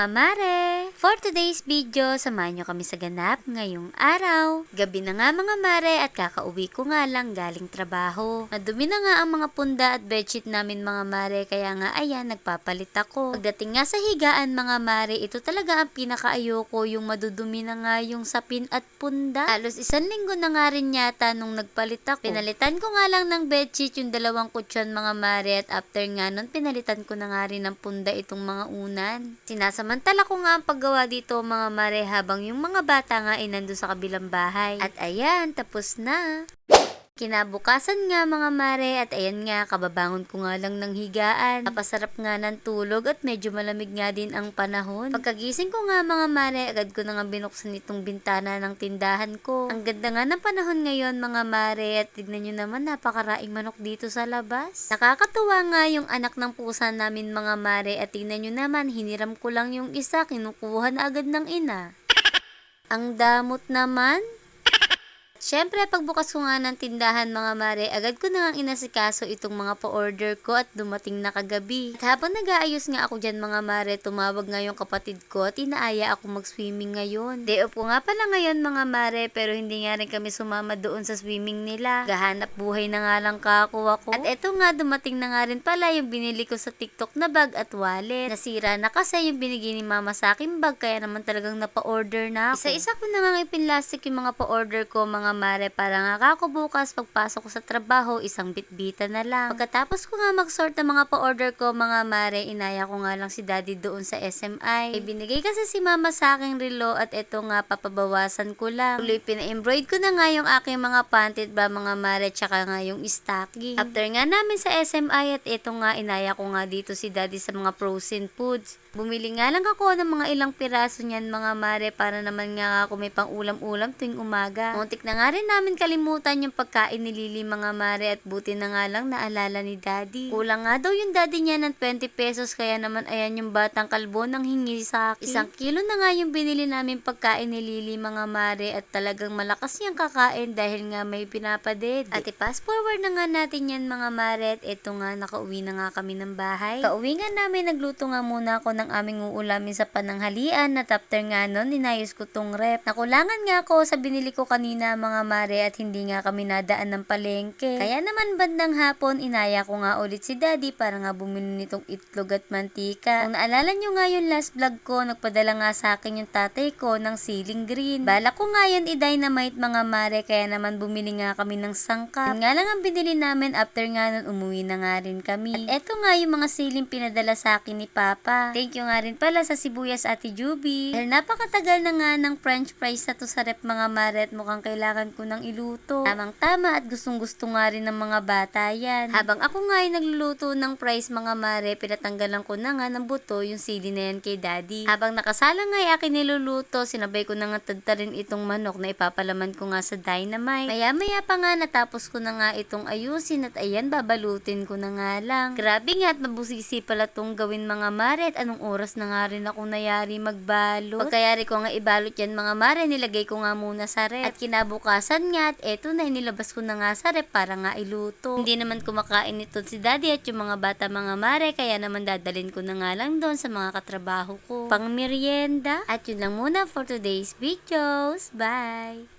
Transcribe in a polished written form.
mga mare! For today's video, samahan nyo kami sa ganap ngayong araw. Gabi na nga mga mare at kakauwi ko nga lang galing trabaho. Nadumi na nga ang mga punda at bedsheet namin mga mare, kaya nga ayan, nagpapalit ako. Pagdating nga sa higaan mga mare, ito talaga ang pinakaayoko, yung madudumi na nga yung sapin at punda. Halos 1 linggo na nga rin yata nung nagpalit ako. Pinalitan ko nga lang ng bedsheet yung 2 kutsyon mga mare, at after nga nun, pinalitan ko na nga rin ng punda itong mga unan. Sinasamantala ko nga ang paggawa dito mga mare, habang yung mga bata nga ay nandun sa kabilang bahay. At ayan, tapos na. Kinabukasan nga mga mare, at ayan nga, kababangon ko nga lang ng higaan. Napasarap nga ng tulog at medyo malamig nga din ang panahon. Pagkagising ko nga mga mare, agad ko na nga binuksan itong bintana ng tindahan ko. Ang ganda nga ng panahon ngayon mga mare, at tignan nyo naman, napakaraing manok dito sa labas. Nakakatuwa nga yung anak ng pusa namin mga mare, at tignan nyo naman, hiniram ko lang yung isa, kinukuha na agad ng ina. Ang damot naman. Siyempre, pagbukas ko nga ng tindahan mga mare, agad ko na nga inasikaso itong mga pa-order ko at dumating na kagabi. At habang nag-aayos nga ako dyan mga mare, tumawag nga yung kapatid ko at inaaya ako mag-swimming ngayon. Day off ko nga pala ngayon mga mare, pero hindi nga rin kami sumama doon sa swimming nila. Gahanap buhay na nga lang kako ako. At eto nga, dumating na nga rin pala yung binili ko sa TikTok na bag at wallet. Nasira na kasi yung binigay ni mama sa akin bag, kaya naman talagang napa-order na ako. Isa-isa ko na nga ipinlastik yung mga pa-order ko mga mare, para nga kako bukas pagpasok ko sa trabaho, isang bitbita na lang. Pagkatapos ko nga mag-sort ng mga pa-order ko mga mare, inaya ko nga lang si daddy doon sa SMI. Binigay kasi si mama sa aking relo, at eto nga, papabawasan ko lang. Tuloy pina-embroid ko na nga yung aking mga pantit ba mga mare, tsaka nga yung stocking. After nga namin sa SMI, at eto nga, inaya ko nga dito si daddy sa mga frozen foods. Bumili nga lang ako ng mga ilang piraso niyan mga mare, para naman nga ako may pang ulam-ulam tuwing umaga. Muntik na nga rin namin kalimutan yung pagkain ni Lily mga mare, at buti na nga lang naalala ni daddy. Kulang nga daw yung daddy niya ng 20 pesos, kaya naman ayan yung batang kalbo nang hingi sa akin. 1 kilo na nga yung binili namin pagkain ni Lily mga mare, at talagang malakas niyang kakain dahil nga may pinapaded. At i-fast forward na nga natin yan mga mare, at eto nga, nakauwi na nga kami ng bahay. Kauwi nga namin, nagluto nga muna ako ng aming uulamin sa pananghalian, at after nga nun, inayos ko tong rep. Nakulangan nga ako sa binili ko kanina mga mare, at hindi nga kami nadaan ng palengke. Kaya naman bandang hapon, inaya ko nga ulit si daddy para nga bumili nitong itlog at mantika. Kung naalala nyo nga yung last vlog ko, nagpadala nga sa akin yung tatay ko ng ceiling green. Bala ko nga yun i-dynamite mga mare, kaya naman bumili nga kami ng sangkap. Yun nga lang ang binili namin, after nga nun, umuwi na nga rin kami. At eto nga yung mga ceiling pinadala sa akin ni Papa. Thank you nga rin pala sa sibuyas Ate Juby. Dahil napakatagal na nga ng french fries na to sa rep mga mare, at mukhang kailangan ko ng iluto. Tamang-tama, at gustong-gusto nga rin ng mga bata yan. Habang ako nga ay nagluluto ng fries mga mare, pinatanggalan ko na nga ng buto yung sili na yan kay daddy. Habang nakasala nga ay akin niluluto, sinabay ko na nga tadtarin itong manok na ipapalaman ko nga sa dynamite. Maya-maya pa nga, natapos ko na nga itong ayusin, at ayan, babalutin ko na nga lang. Grabe nga, at mabusisi pala tong gawin mga mare, at anong oras na nga rin ako nayari magbalot. Pagkayari ko nga ibalot yan mga mare, nilagay ko nga muna sa rep. At kinabukasan nga, at eto na, inilabas ko na nga sa rep para nga iluto. Hindi naman kumakain nito si daddy at yung mga bata mga mare, kaya naman dadalhin ko na nga lang doon sa mga katrabaho ko pang merienda. At yun lang muna for today's videos. Bye!